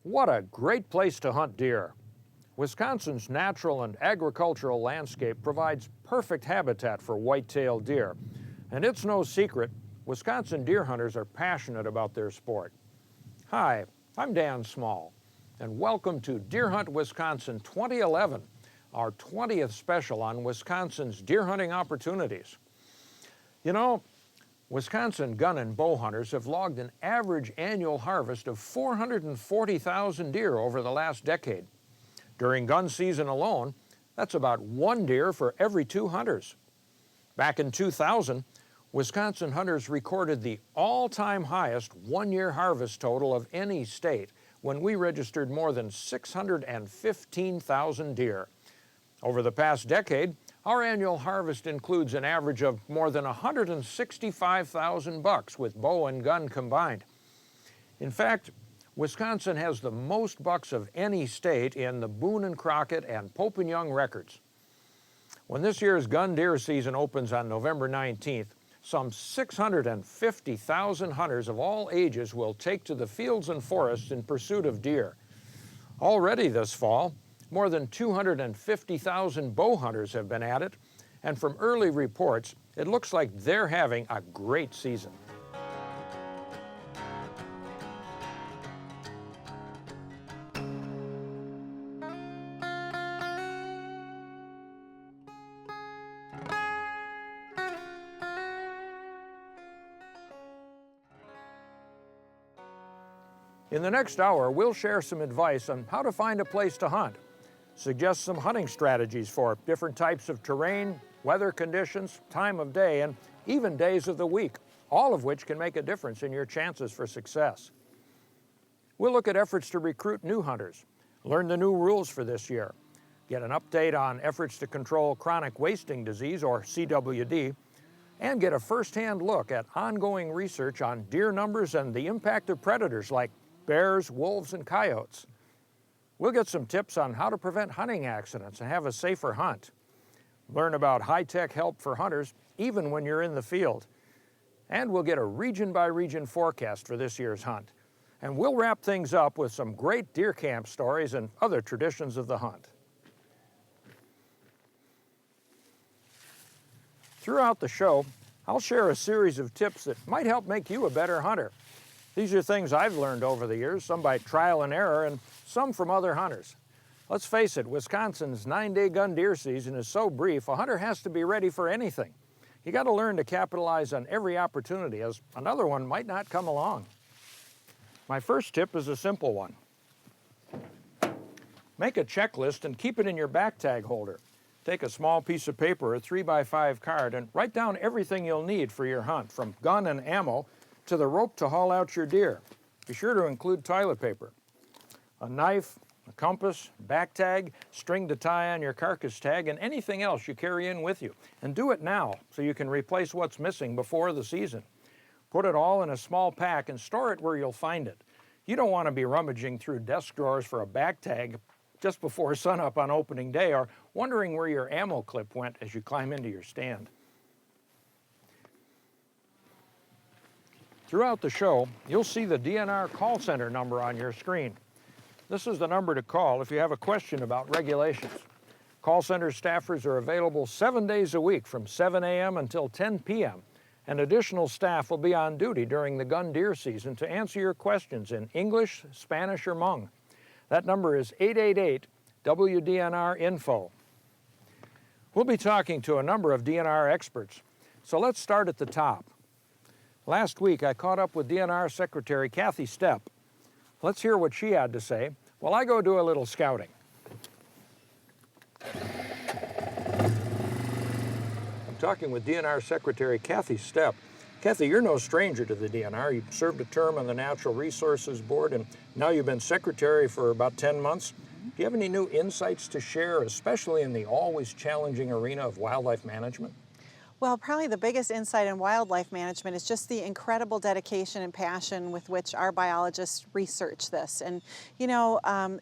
What a great place to hunt deer. Wisconsin's natural and agricultural landscape provides perfect habitat for white-tailed deer. And it's no secret, Wisconsin deer hunters are passionate about their sport. Hi, I'm Dan Small, and welcome to Deer Hunt Wisconsin 2011, our 20th special on Wisconsin's deer hunting opportunities. You know, Wisconsin gun and bow hunters have logged an average annual harvest of 440,000 deer over the last decade. During gun season alone, that's about one deer for every 2 hunters. Back in 2000, Wisconsin hunters recorded the all-time highest one-year harvest total of any state when we registered more than 615,000 deer. Over the past decade, our annual harvest includes an average of more than 165,000 bucks with bow and gun combined. In fact, Wisconsin has the most bucks of any state in the Boone and Crockett and Pope and Young records. When this year's gun deer season opens on November 19th, some 650,000 hunters of all ages will take to the fields and forests in pursuit of deer. Already this fall, more than 250,000 bow hunters have been at it, and from early reports, it looks like they're having a great season. In the next hour, we'll share some advice on how to find a place to hunt, suggest some hunting strategies for different types of terrain, weather conditions, time of day, and even days of the week, all of which can make a difference in your chances for success. We'll look at efforts to recruit new hunters, learn the new rules for this year, get an update on efforts to control chronic wasting disease, or CWD, and get a first-hand look at ongoing research on deer numbers and the impact of predators like bears, wolves, and coyotes. We'll get some tips on how to prevent hunting accidents and have a safer hunt. Learn about high-tech help for hunters even when you're in the field. And we'll get a region-by-region forecast for this year's hunt. And we'll wrap things up with some great deer camp stories and other traditions of the hunt. Throughout the show, I'll share a series of tips that might help make you a better hunter. These are things I've learned over the years, some by trial and error, and some from other hunters. Let's face it, Wisconsin's 9-day gun deer season is so brief, a hunter has to be ready for anything. You got to learn to capitalize on every opportunity, as another one might not come along. My first tip is a simple one. Make a checklist and keep it in your back tag holder. Take a small piece of paper, a 3x5 card, and write down everything you'll need for your hunt, from gun and ammo to the rope to haul out your deer. Be sure to include toilet paper, a knife, a compass, back tag, string to tie on your carcass tag, and anything else you carry in with you. And do it now so you can replace what's missing before the season. Put it all in a small pack and store it where you'll find it. You don't want to be rummaging through desk drawers for a back tag just before sunup on opening day, or wondering where your ammo clip went as you climb into your stand. Throughout the show, you'll see the DNR call center number on your screen. This is the number to call if you have a question about regulations. Call center staffers are available 7 days a week from 7 a.m. until 10 p.m., and additional staff will be on duty during the gun deer season to answer your questions in English, Spanish, or Hmong. That number is 888-WDNR-INFO. We'll be talking to a number of DNR experts, so let's start at the top. Last week, I caught up with DNR Secretary Kathy Stepp. Let's hear what she had to say while I go do a little scouting. I'm talking with DNR Secretary Kathy Stepp. Kathy, you're no stranger to the DNR. You served a term on the Natural Resources Board, and now you've been secretary for about 10 months. Do you have any new insights to share, especially in the always challenging arena of wildlife management? Well, probably the biggest insight in wildlife management is just the incredible dedication and passion with which our biologists research this. And,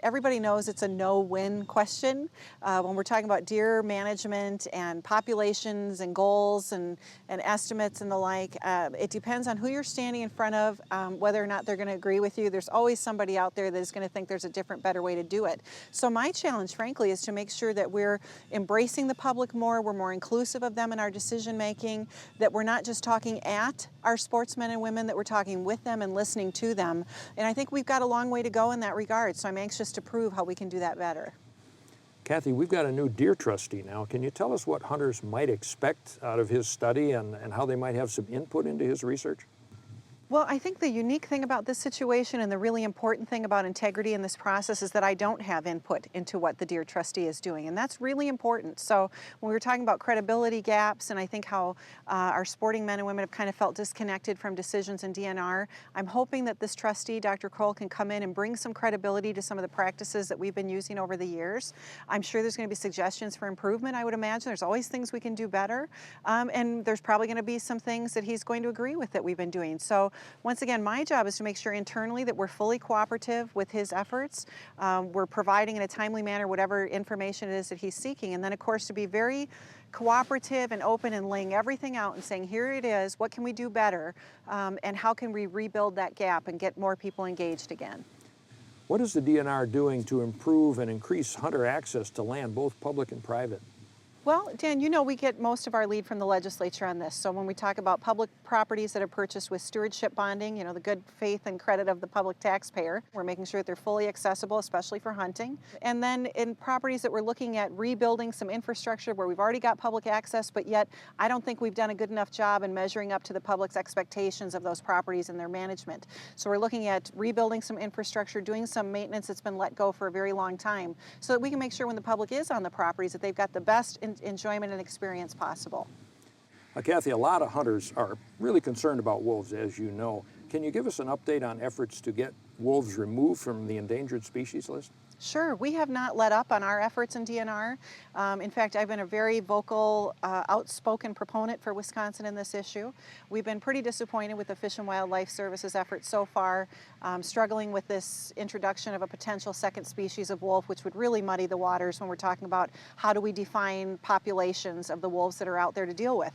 everybody knows it's a no-win question. When we're talking about deer management and populations and goals and estimates and the like, it depends on who you're standing in front of, whether or not they're going to agree with you. There's always somebody out there that is going to think there's a different, better way to do it. So my challenge, frankly, is to make sure that we're embracing the public more, we're more inclusive of them in our decision making, that we're not just talking at our sportsmen and women, that we're talking with them and listening to them. And I think we've got a long way to go in that regard, so I'm anxious to prove how we can do that better. Kathy, we've got a new deer trustee now. Can you tell us what hunters might expect out of his study and how they might have some input into his research? Well, I think the unique thing about this situation and the really important thing about integrity in this process is that I don't have input into what the deer trustee is doing, and that's really important. So when we were talking about credibility gaps, and I think how our sporting men and women have kind of felt disconnected from decisions in DNR, I'm hoping that this trustee, Dr. Kroll, can come in and bring some credibility to some of the practices that we've been using over the years. I'm sure there's going to be suggestions for improvement, I would imagine. There's always things we can do better, and there's probably going to be some things that he's going to agree with that we've been doing. So once again, my job is to make sure internally that we're fully cooperative with his efforts. We're providing in a timely manner whatever information it is that he's seeking. And then, of course, to be very cooperative and open and laying everything out and saying, here it is, what can we do better, and how can we rebuild that gap and get more people engaged again. What is the DNR doing to improve and increase hunter access to land, both public and private? Well, Dan, we get most of our lead from the legislature on this. So when we talk about public properties that are purchased with stewardship bonding, the good faith and credit of the public taxpayer, we're making sure that they're fully accessible, especially for hunting. And then in properties that we're looking at rebuilding some infrastructure where we've already got public access, but yet I don't think we've done a good enough job in measuring up to the public's expectations of those properties and their management. So we're looking at rebuilding some infrastructure, doing some maintenance that's been let go for a very long time, so that we can make sure when the public is on the properties that they've got the best enjoyment and experience possible. Kathy, a lot of hunters are really concerned about wolves, as you know. Can you give us an update on efforts to get wolves removed from the endangered species list? Sure, we have not let up on our efforts in DNR. In fact, I've been a very vocal, outspoken proponent for Wisconsin in this issue. We've been pretty disappointed with the Fish and Wildlife Service's efforts so far, struggling with this introduction of a potential second species of wolf, which would really muddy the waters when we're talking about how do we define populations of the wolves that are out there to deal with.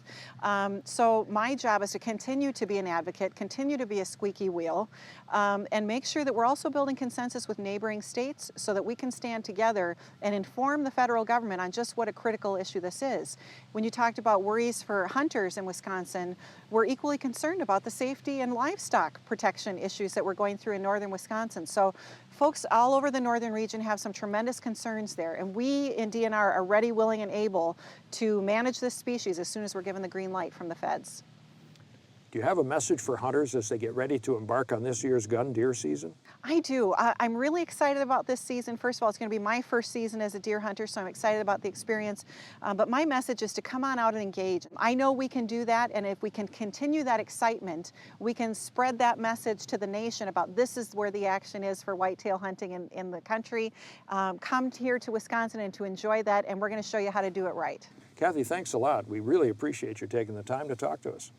So my job is to continue to be an advocate, continue to be a squeaky wheel, and make sure that we're also building consensus with neighboring states so that we can stand together and inform the federal government on just what a critical issue this is. When you talked about worries for hunters in Wisconsin, we're equally concerned about the safety and livestock protection issues that we're going through in northern Wisconsin. So folks all over the northern region have some tremendous concerns there, and we in DNR are ready, willing, and able to manage this species as soon as we're given the green light from the feds. Do you have a message for hunters as they get ready to embark on this year's gun deer season? I do. I'm really excited about this season. First of all, it's going to be my first season as a deer hunter, so I'm excited about the experience. But my message is to come on out and engage. I know we can do that, and if we can continue that excitement, we can spread that message to the nation about this is where the action is for whitetail hunting in the country. Come here to Wisconsin and to enjoy that, and we're going to show you how to do it right. Kathy, thanks a lot. We really appreciate you taking the time to talk to us.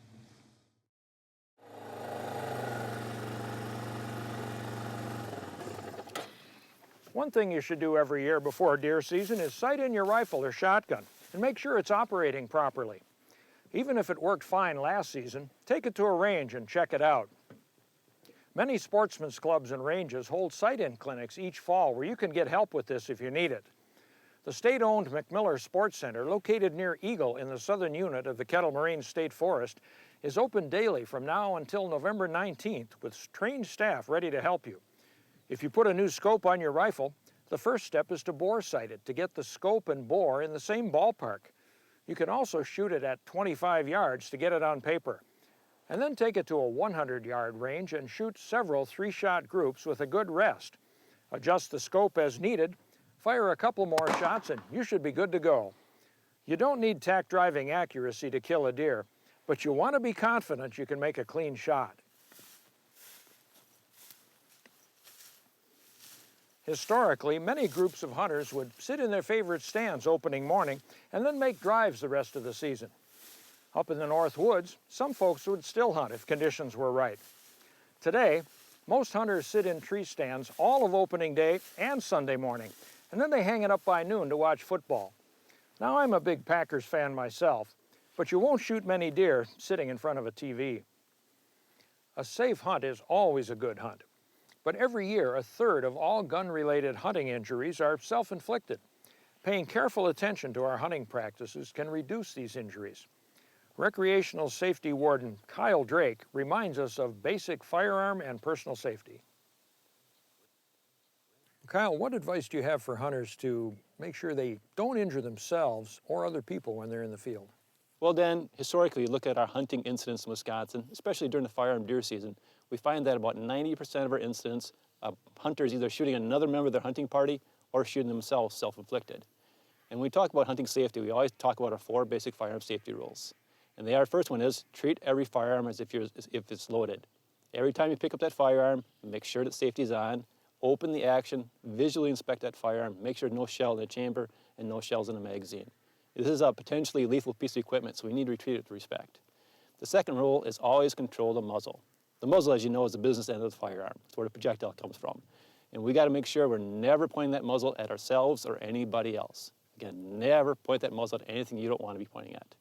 One thing you should do every year before deer season is sight in your rifle or shotgun and make sure it's operating properly. Even if it worked fine last season, take it to a range and check it out. Many sportsmen's clubs and ranges hold sight-in clinics each fall where you can get help with this if you need it. The state-owned McMiller Sports Center, located near Eagle in the southern unit of the Kettle Moraine State Forest, is open daily from now until November 19th with trained staff ready to help you. If you put a new scope on your rifle, the first step is to bore sight it to get the scope and bore in the same ballpark. You can also shoot it at 25 yards to get it on paper. And then take it to a 100-yard range and shoot several 3-shot groups with a good rest. Adjust the scope as needed, fire a couple more shots, and you should be good to go. You don't need tack driving accuracy to kill a deer, but you want to be confident you can make a clean shot. Historically, many groups of hunters would sit in their favorite stands opening morning and then make drives the rest of the season. Up in the North Woods, some folks would still hunt if conditions were right. Today, most hunters sit in tree stands all of opening day and Sunday morning, and then they hang it up by noon to watch football. Now, I'm a big Packers fan myself, but you won't shoot many deer sitting in front of a TV. A safe hunt is always a good hunt, but every year a third of all gun-related hunting injuries are self-inflicted. Paying careful attention to our hunting practices can reduce these injuries. Recreational Safety Warden Kyle Drake reminds us of basic firearm and personal safety. Kyle, what advice do you have for hunters to make sure they don't injure themselves or other people when they're in the field? Well, Dan, historically, look at our hunting incidents in Wisconsin, especially during the firearm deer season. We find that about 90% of our incidents, hunters either shooting another member of their hunting party or shooting themselves self-inflicted. And when we talk about hunting safety, we always talk about our 4 basic firearm safety rules. And the first one is treat every firearm as if it's loaded. Every time you pick up that firearm, make sure that safety is on, open the action, visually inspect that firearm, make sure no shell in the chamber and no shells in the magazine. This is a potentially lethal piece of equipment, so we need to treat it with respect. The second rule is always control the muzzle. The muzzle, as you know, is the business end of the firearm. It's where the projectile comes from. And we got to make sure we're never pointing that muzzle at ourselves or anybody else. Again, never point that muzzle at anything you don't want to be pointing at.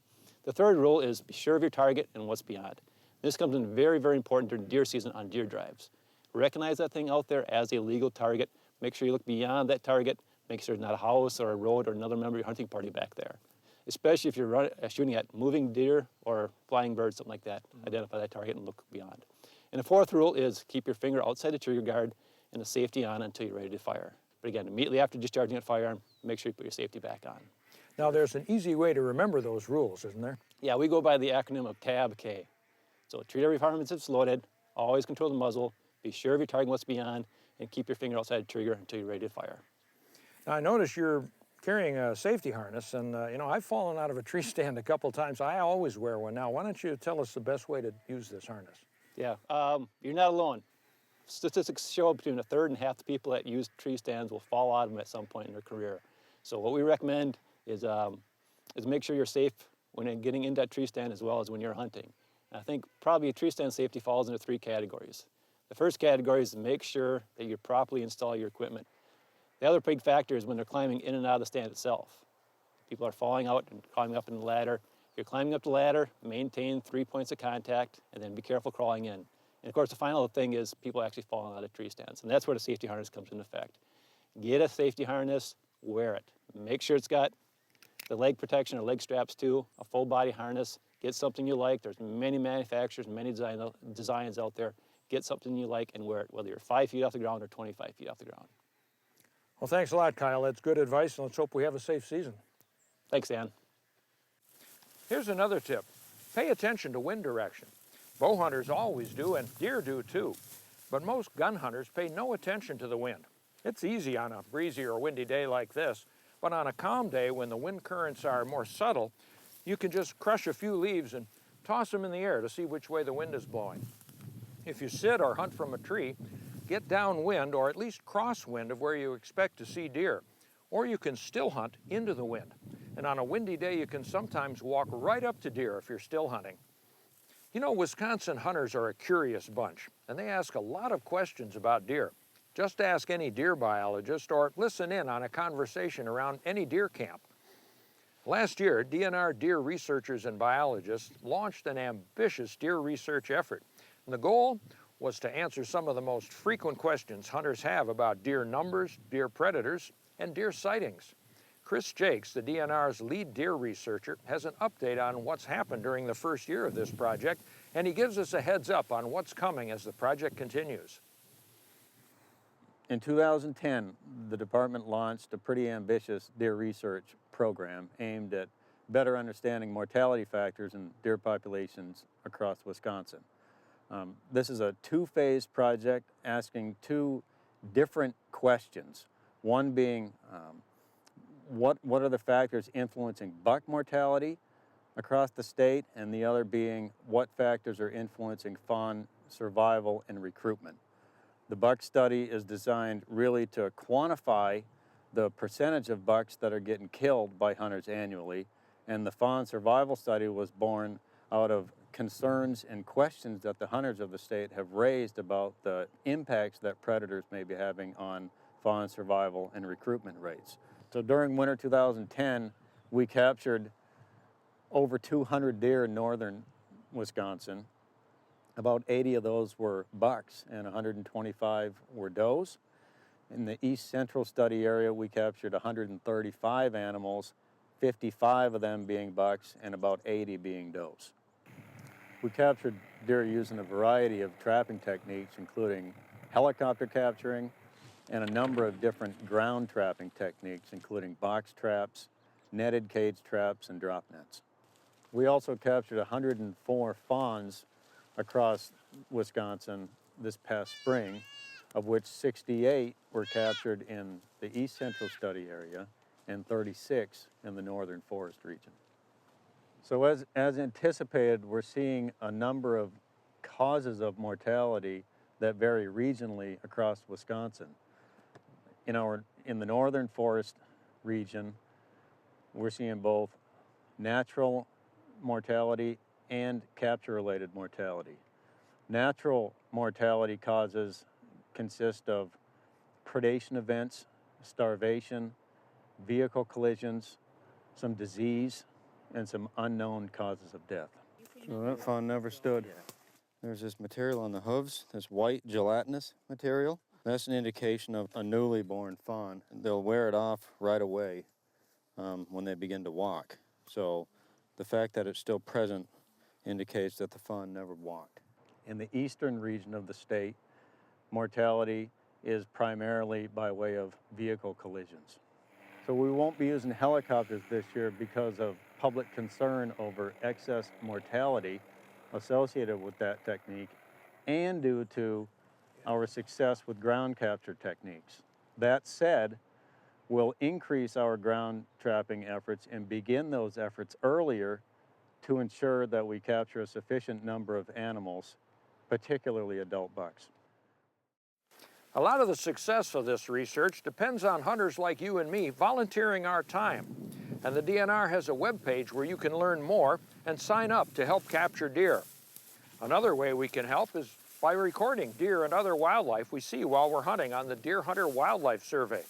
The third rule is be sure of your target and what's beyond. This comes in very, very important during deer season on deer drives. Recognize that thing out there as a legal target. Make sure you look beyond that target. Make sure there's not a house or a road or another member of your hunting party back there. Especially if you're shooting at moving deer or flying birds, something like that. Identify that target and look beyond. And the fourth rule is keep your finger outside the trigger guard and the safety on until you're ready to fire. But again, immediately after discharging that firearm, make sure you put your safety back on. Now, there's an easy way to remember those rules, isn't there? Yeah, we go by the acronym of TAB-K. So treat every firearm as if it's loaded, always control the muzzle, be sure of your target and what's beyond, and keep your finger outside the trigger until you're ready to fire. Now, I notice you're carrying a safety harness, and I've fallen out of a tree stand a couple times. I always wear one now. Why don't you tell us the best way to use this harness? Yeah, you're not alone. Statistics show between a third and half the people that use tree stands will fall out of them at some point in their career. So what we recommend is make sure you're safe when getting into that tree stand as well as when you're hunting. And I think probably tree stand safety falls into 3 categories. The first category is make sure that you properly install your equipment. The other big factor is when they're climbing in and out of the stand itself. People are falling out and climbing up in the ladder. If you're climbing up the ladder, maintain 3 points of contact, and then be careful crawling in. And of course, the final thing is people actually falling out of tree stands, and that's where the safety harness comes into effect. Get a safety harness, wear it. Make sure it's got the leg protection or leg straps too, a full body harness. Get something you like. There's many manufacturers, many designs out there. Get something you like and wear it, whether you're 5 feet off the ground or 25 feet off the ground. Well, thanks a lot, Kyle. That's good advice, and let's hope we have a safe season. Thanks, Dan. Here's another tip. Pay attention to wind direction. Bow hunters always do, and deer do too. But most gun hunters pay no attention to the wind. It's easy on a breezy or windy day like this, but on a calm day when the wind currents are more subtle, you can just crush a few leaves and toss them in the air to see which way the wind is blowing. If you sit or hunt from a tree, get downwind or at least crosswind of where you expect to see deer, or you can still hunt into the wind. And on a windy day, you can sometimes walk right up to deer if you're still hunting. You know, Wisconsin hunters are a curious bunch, and they ask a lot of questions about deer. Just ask any deer biologist or listen in on a conversation around any deer camp. Last year, DNR deer researchers and biologists launched an ambitious deer research effort. And the goal was to answer some of the most frequent questions hunters have about deer numbers, deer predators, and deer sightings. Chris Jakes, the DNR's lead deer researcher, has an update on what's happened during the first year of this project, and he gives us a heads up on what's coming as the project continues. In 2010, the department launched a pretty ambitious deer research program aimed at better understanding mortality factors in deer populations across Wisconsin. This is a 2-phase project asking 2 different questions. One being, what are the factors influencing buck mortality across the state, and the other being what factors are influencing fawn survival and recruitment. The buck study is designed really to quantify the percentage of bucks that are getting killed by hunters annually, and the fawn survival study was born out of concerns and questions that the hunters of the state have raised about the impacts that predators may be having on fawn survival and recruitment rates. So during winter 2010, we captured over 200 deer in northern Wisconsin. About 80 of those were bucks and 125 were does. In the east central study area, we captured 135 animals, 55 of them being bucks and about 80 being does. We captured deer using a variety of trapping techniques, including helicopter capturing and a number of different ground trapping techniques, including box traps, netted cage traps, and drop nets. We also captured 104 fawns across Wisconsin this past spring, of which 68 were captured in the east central study area and 36 in the northern forest region. So as anticipated, we're seeing a number of causes of mortality that vary regionally across Wisconsin. In the northern forest region, we're seeing both natural mortality and capture-related mortality. Natural mortality causes consist of predation events, starvation, vehicle collisions, some disease, and some unknown causes of death. So that fawn never stood. There's this material on the hooves, this white gelatinous material. That's an indication of a newly born fawn. They'll wear it off right away when they begin to walk. So the fact that it's still present indicates that the fawn never walked. In the eastern region of the state, mortality is primarily by way of vehicle collisions. So we won't be using helicopters this year because of public concern over excess mortality associated with that technique and due to our success with ground capture techniques. That said, we'll increase our ground trapping efforts and begin those efforts earlier to ensure that we capture a sufficient number of animals, particularly adult bucks. A lot of the success of this research depends on hunters like you and me volunteering our time. And the DNR has a webpage where you can learn more and sign up to help capture deer. Another way we can help is by recording deer and other wildlife we see while we're hunting on the Deer Hunter Wildlife Survey.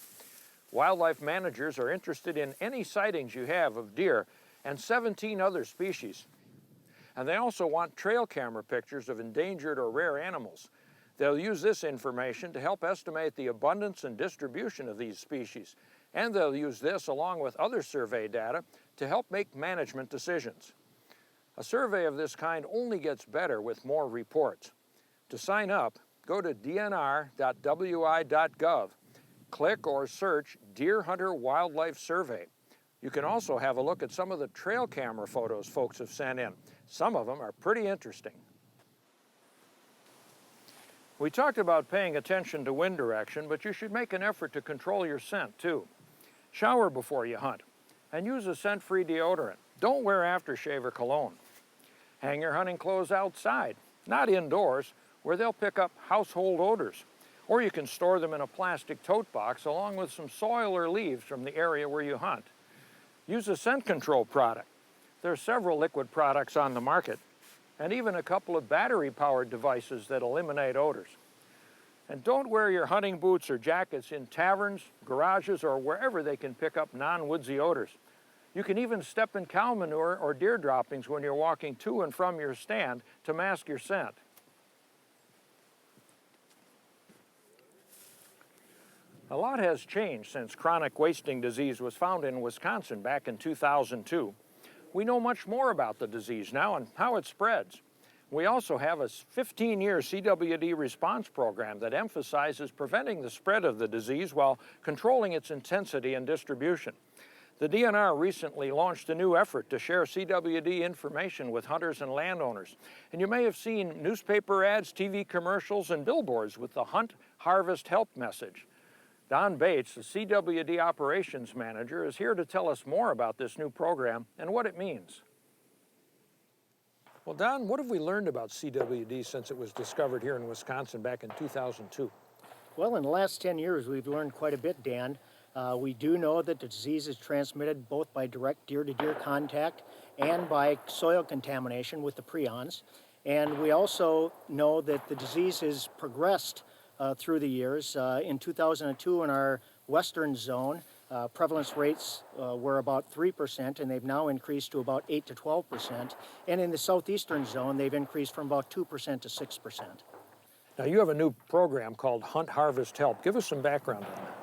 Wildlife managers are interested in any sightings you have of deer and 17 other species. And they also want trail camera pictures of endangered or rare animals. They'll use this information to help estimate the abundance and distribution of these species. And they'll use this along with other survey data to help make management decisions. A survey of this kind only gets better with more reports. To sign up, go to dnr.wi.gov. Click or search Deer Hunter Wildlife Survey. You can also have a look at some of the trail camera photos folks have sent in. Some of them are pretty interesting. We talked about paying attention to wind direction, but you should make an effort to control your scent too. Shower before you hunt and use a scent-free deodorant. Don't wear aftershave or cologne. Hang your hunting clothes outside, not indoors, where they'll pick up household odors. Or you can store them in a plastic tote box along with some soil or leaves from the area where you hunt. Use a scent control product. There are several liquid products on the market, and even a couple of battery-powered devices that eliminate odors. And don't wear your hunting boots or jackets in taverns, garages, or wherever they can pick up non-woodsy odors. You can even step in cow manure or deer droppings when you're walking to and from your stand to mask your scent. A lot has changed since chronic wasting disease was found in Wisconsin back in 2002. We know much more about the disease now and how it spreads. We also have a 15-year CWD response program that emphasizes preventing the spread of the disease while controlling its intensity and distribution. The DNR recently launched a new effort to share CWD information with hunters and landowners. And you may have seen newspaper ads, TV commercials, and billboards with the Hunt, Harvest, Help message. Don Bates, the CWD Operations Manager, is here to tell us more about this new program and what it means. Well, Don, what have we learned about CWD since it was discovered here in Wisconsin back in 2002? Well, in the last 10 years, we've learned quite a bit, Dan. We do know that the disease is transmitted both by direct deer-to-deer contact and by soil contamination with the prions. And we also know that the disease has progressed through the years. In 2002, in our western zone, prevalence rates were about 3%, and they've now increased to about 8 to 12%. And in the southeastern zone, they've increased from about 2% to 6%. Now, you have a new program called Hunt Harvest Help. Give us some background on that.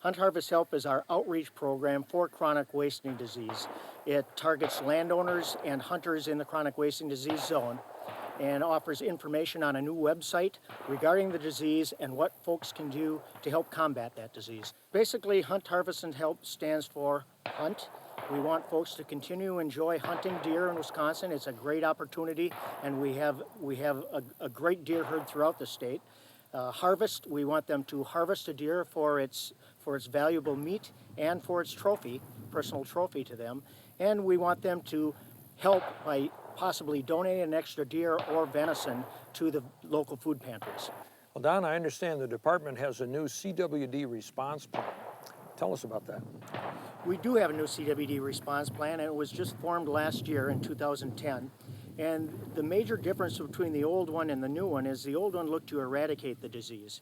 Hunt Harvest Help is our outreach program for chronic wasting disease. It targets landowners and hunters in the chronic wasting disease zone and offers information on a new website regarding the disease and what folks can do to help combat that disease. Basically, Hunt Harvest and Help stands for hunt. We want folks to continue to enjoy hunting deer in Wisconsin. It's a great opportunity, and we have a great deer herd throughout the state. Harvest, we want them to harvest a deer for its valuable meat and for its trophy, personal trophy to them. And we want them to help by possibly donating an extra deer or venison to the local food pantries. Well, Don, I understand the department has a new CWD response plan. Tell us about that. We do have a new CWD response plan, and it was just formed last year in 2010. And the major difference between the old one and the new one is the old one looked to eradicate the disease.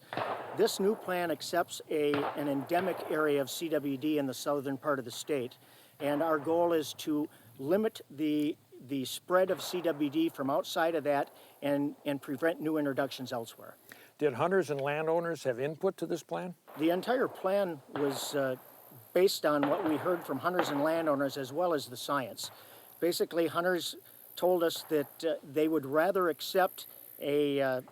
This new plan accepts an endemic area of CWD in the southern part of the state, and our goal is to limit the spread of CWD from outside of that and prevent new introductions elsewhere. Did hunters and landowners have input to this plan? The entire plan was based on what we heard from hunters and landowners as well as the science. Basically, hunters told us that they would rather accept a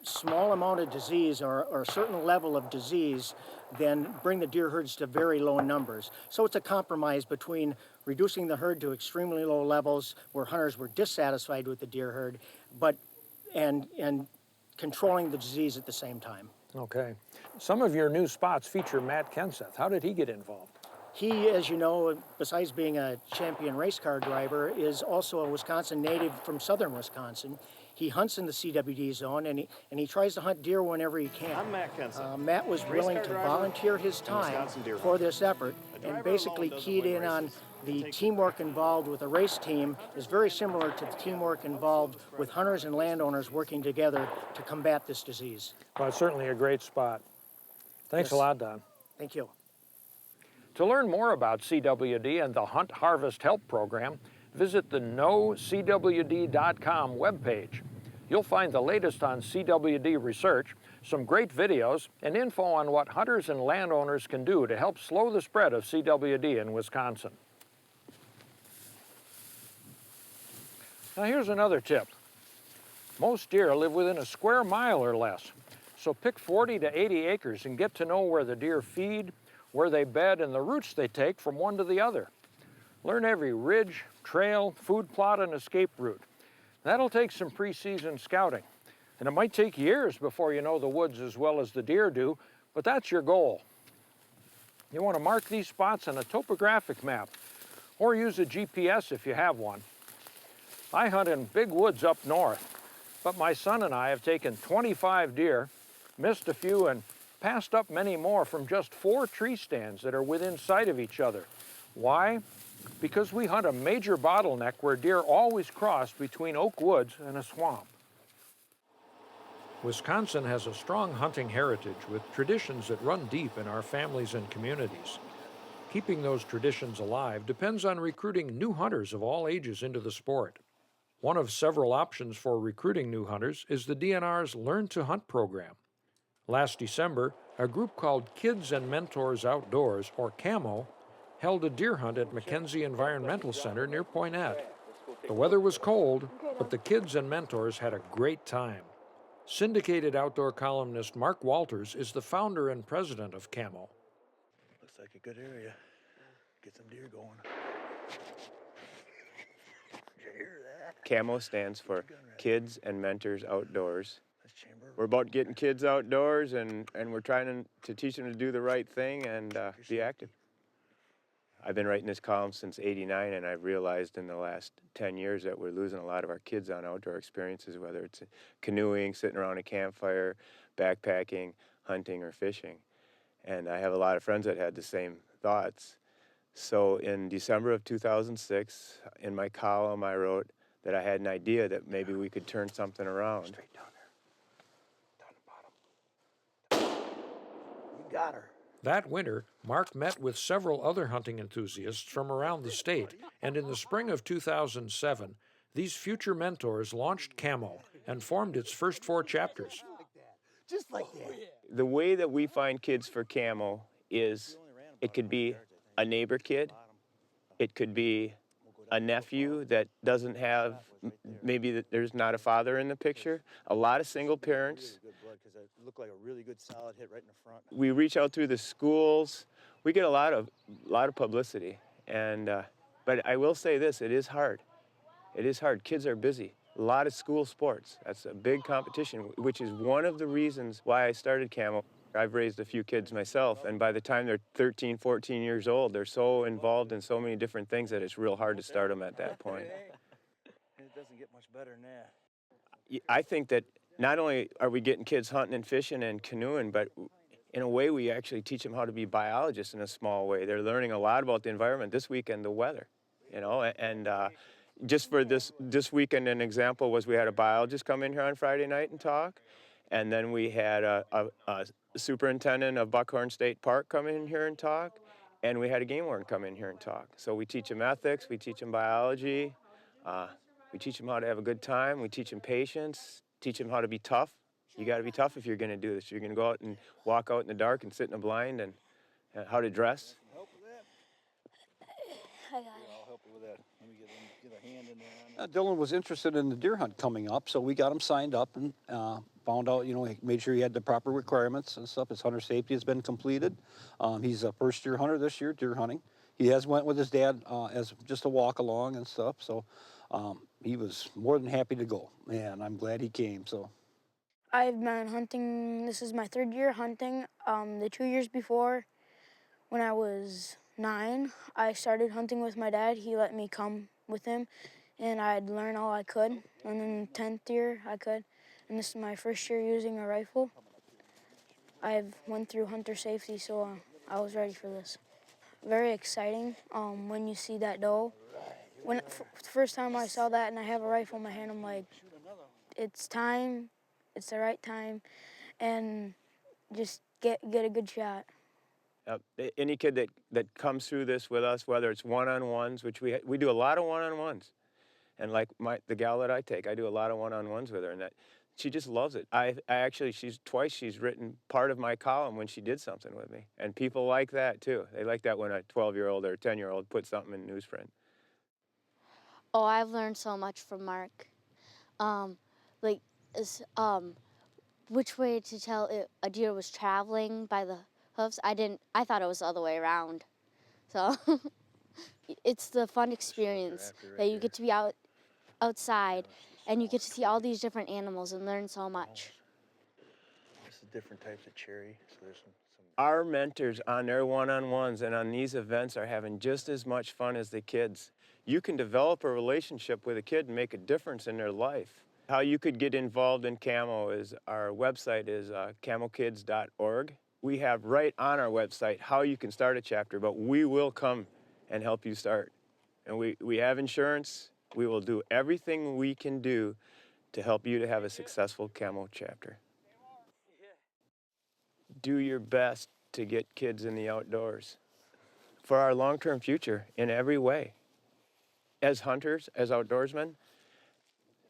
small amount of disease or a certain level of disease than bring the deer herds to very low numbers. So it's a compromise between reducing the herd to extremely low levels where hunters were dissatisfied with the deer herd, and controlling the disease at the same time. Okay. Some of your new spots feature Matt Kenseth. How did he get involved? He, as you know, besides being a champion race car driver, is also a Wisconsin native from southern Wisconsin. He hunts in the CWD zone, and he tries to hunt deer whenever he can. I'm Matt Kenseth. Matt was willing to volunteer his time for this effort and basically keyed in on the teamwork involved with a race team is very similar to the teamwork involved with hunters and landowners working together to combat this disease. Well, it's certainly a great spot. Thanks a lot, Don. Thank you. To learn more about CWD and the Hunt Harvest Help Program, visit the knowcwd.com webpage. You'll find the latest on CWD research, some great videos, and info on what hunters and landowners can do to help slow the spread of CWD in Wisconsin. Now here's another tip. Most deer live within a square mile or less, so pick 40 to 80 acres and get to know where the deer feed, where they bed, and the routes they take from one to the other. Learn every ridge, trail, food plot, and escape route. That'll take some pre-season scouting, and it might take years before you know the woods as well as the deer do, but that's your goal. You want to mark these spots on a topographic map, or use a GPS if you have one. I hunt in big woods up north, but my son and I have taken 25 deer, missed a few, and passed up many more from just 4 tree stands that are within sight of each other. Why? Because we hunt a major bottleneck where deer always cross between oak woods and a swamp. Wisconsin has a strong hunting heritage with traditions that run deep in our families and communities. Keeping those traditions alive depends on recruiting new hunters of all ages into the sport. One of several options for recruiting new hunters is the DNR's Learn to Hunt program. Last December, a group called Kids and Mentors Outdoors, or CAMO, held a deer hunt at McKenzie Environmental Center near Poynette. The weather was cold, but the kids and mentors had a great time. Syndicated outdoor columnist Mark Walters is the founder and president of CAMO. Looks like a good area. Get some deer going. Did you hear that? CAMO stands for Kids and Mentors Outdoors. We're about getting kids outdoors, and we're trying to teach them to do the right thing and be active. I've been writing this column since '89, and I've realized in the last 10 years that we're losing a lot of our kids on outdoor experiences, whether it's canoeing, sitting around a campfire, backpacking, hunting, or fishing. And I have a lot of friends that had the same thoughts. So in December of 2006, in my column, I wrote that I had an idea that maybe we could turn something around. Straight down there. Down the bottom. You got her. That winter, Mark met with several other hunting enthusiasts from around the state, and in the spring of 2007, these future mentors launched Camo and formed its first 4 chapters. Just like that. The way that we find kids for camo is it could be a neighbor kid, it could be a nephew that doesn't have, maybe that there's not a father in the picture, a lot of single parents. Because it looked like a really good solid hit right in the front. We reach out through the schools. We get a lot of publicity, and but I will say this: it is hard. It is hard. Kids are busy. A lot of school sports. That's a big competition, which is one of the reasons why I started Camo. I've raised a few kids myself, and by the time they're 13, 14 years old, they're so involved in so many different things that it's real hard to start them at that point. It doesn't get much better than that. I think that not only are we getting kids hunting and fishing and canoeing, but in a way we actually teach them how to be biologists in a small way. They're learning a lot about the environment. This weekend, the weather, you know, and just for this weekend, an example was we had a biologist come in here on Friday night and talk, and then we had a superintendent of Buckhorn State Park come in here and talk, and we had a game warden come in here and talk. So we teach them ethics, we teach them biology, we teach them how to have a good time, we teach them patience, teach them how to be tough. You got to be tough if you're going to do this. You're going to go out and walk out in the dark and sit in a blind, and how to dress. Help with that? I got it. I'll help you with that. Let me get a hand in there. Dylan was interested in the deer hunt coming up, so we got him signed up and found out, made sure he had the proper requirements and stuff. His hunter safety has been completed. He's a first year hunter this year, deer hunting. He has went with his dad as just a walk along and stuff, so he was more than happy to go, and I'm glad he came. So I've been hunting, this is my 3rd year hunting. The 2 years before, when I was 9, I started hunting with my dad. He let me come with him, and I'd learn all I could. And then 10th year, I could. And this is my first year using a rifle. I've went through hunter safety, so I was ready for this. Very exciting when you see that doe. When the first time I saw that and I have a rifle in my hand, I'm like, it's time, it's the right time, and just get a good shot. Any kid that comes through this with us, whether it's one-on-ones, which we do a lot of one-on-ones, and like the gal that I take, I do a lot of one-on-ones with her, and that she just loves it. I actually, she's written part of my column when she did something with me, and people like that too. They like that when a 12-year-old or a 10-year-old puts something in newsprint. Oh, I've learned so much from Mark. Which way to tell if a deer was traveling by the hoofs. I thought it was the other way around. So it's the fun experience that you get to be outside and you get to see all these different animals and learn so much. This is different types of cherry, so there's some. Our mentors on their one-on-ones and on these events are having just as much fun as the kids. You can develop a relationship with a kid and make a difference in their life. How you could get involved in Camo is, our website is camokids.org. We have right on our website how you can start a chapter, but we will come and help you start. And we have insurance. We will do everything we can do to help you to have a successful Camo chapter. Do your best to get kids in the outdoors for our long-term future in every way. As hunters, as outdoorsmen,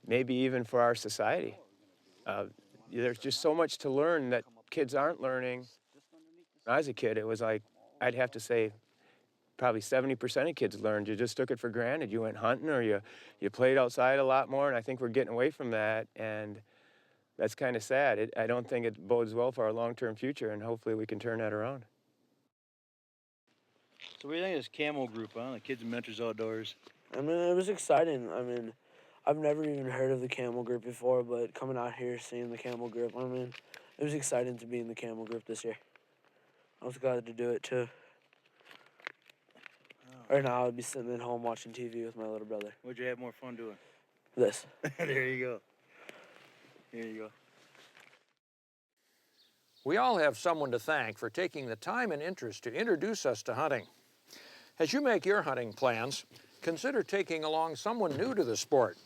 maybe even for our society. There's just so much to learn that kids aren't learning. When I was a kid, it was like, I'd have to say, probably 70% of kids learned. You just took it for granted. You went hunting or you played outside a lot more, and I think we're getting away from that, and that's kind of sad. I don't think it bodes well for our long-term future, and hopefully we can turn that around. So what do you think of this Camo group, huh? The Kids and Mentors Outdoors. I mean, it was exciting. I mean, I've never even heard of the Camo group before, but coming out here, seeing the Camo group, I mean, it was exciting to be in the Camo group this year. I was glad to do it, too. Oh. Right now, I'd be sitting at home watching TV with my little brother. What'd you have more fun doing? This. There you go. Here you go. We all have someone to thank for taking the time and interest to introduce us to hunting. As you make your hunting plans, consider taking along someone new to the sport.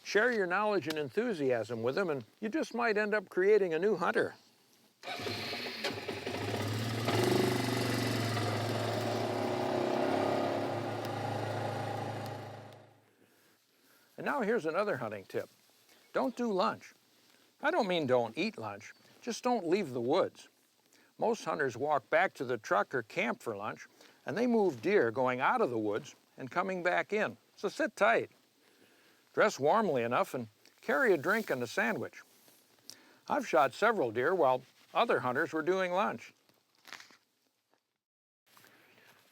Share your knowledge and enthusiasm with them, and you just might end up creating a new hunter. And now here's another hunting tip. Don't do lunch. I don't mean don't eat lunch, just don't leave the woods. Most hunters walk back to the truck or camp for lunch, and they move deer going out of the woods and coming back in. So sit tight. Dress warmly enough and carry a drink and a sandwich. I've shot several deer while other hunters were doing lunch.